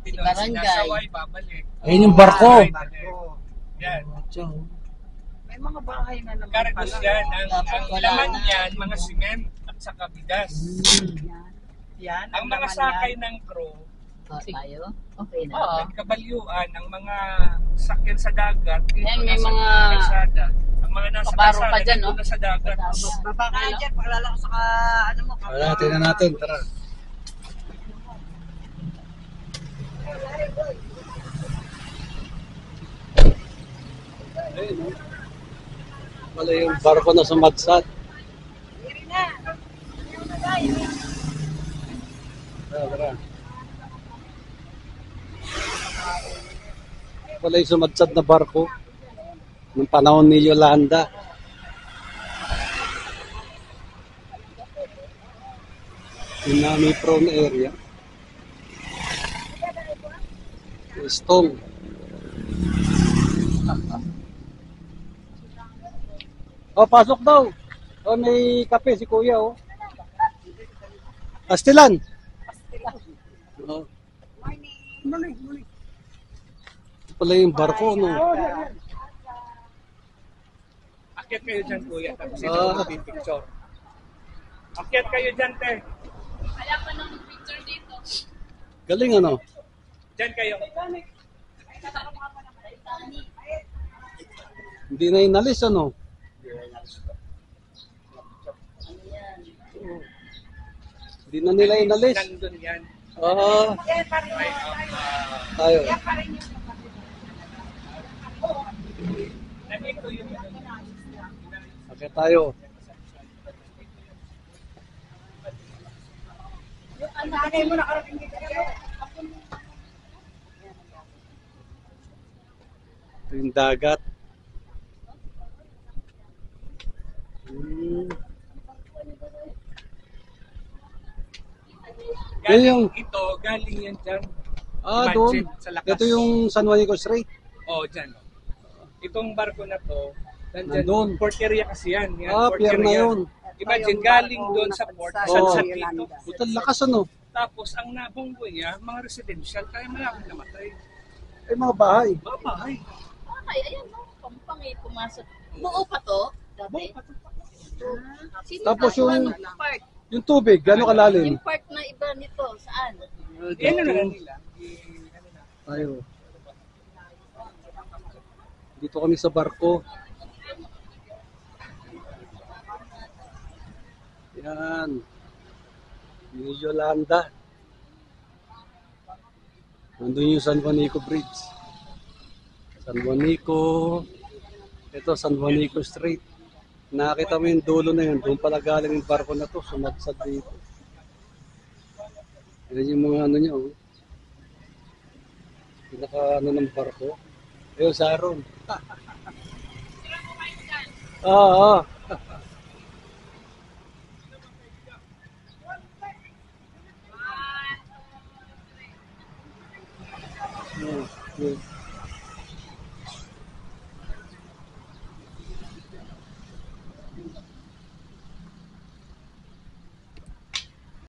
Pinoy, barangay. sinasaway, babalik. Ayun yung barko. Yan. May mga bahay na naman Cargos pala. yan. Ang Wala laman na. yan, mga cement at saka bigas. Yan. Ang mga laman sakay yan. ng crew, Tayo? Okay na. oh, kabalyuan, ang mga sakyan sa dagat, dito Yan, may nasa mga- kalsada. Ang mga nasa Paparo kalsada, pa dyan, dito no? na sa dagat. Baba ka na dyan, paalala ko sa ano mo. Wala, tingnan natin. Tara. Ayun, no? Wala yung barko na sumadsad. Tara, tara. Wala yung sumadsad na barko ng panahon ni Yolanda. Tsunami prone area. Stone. Oh, pasok daw. Oh, may kape si Kuya, oh. Pastilan. Oh. Ito pala yung barko, no? Akyat kayo dyan, kuya. Tapos ito Ah. picture. Akyat kayo dyan, te. Kaya pa nang picture dito. Galing, ano? Dyan kayo. Hindi na inalis, ano? Hindi na nila inalis. Nandun yan. Oo. Right up. Tayo. Nandito yung Okay, tayo. Nanay mo nakarating dito. Ito yung dagat. Hmm. galing yung- ito, galing yan dyan. Ah, Imagine, doon. sa lakas. Ito yung San Juanico Strait. Oh, dyan. Itong barko na to, nandyan, Nandun. port area kasi yan. Yan, Ah, port pier na area. yun. Imagine, galing doon sa port, Sa Oo. sadsad dito. Ito lakas, ano? Tapos, ang nabunggo niya, mga residential, kaya malapit namatay. Ay, mga bahay. Babahay. Ay, ayan no. Pampang eh, pumasok. Buo pa to? Dati? Sino Tapos ba? yung- Anong part? Yung tubig, gano'ng kalalim? Yung part na iba nito, saan? Yan na lang nila. Tayo. Dito kami sa barko. Yan. Ni Yolanda. Nandun yung San Juanico Bridge. San Juanico. Ito, San Juanico Strait. Nakita mo yung dulo na yun. Doon pala galing yung barko na to. Sumadsad dito. Yan yung mga ano niya, oh. Pinaka ano ng barko. Ayun, Saron. Oo.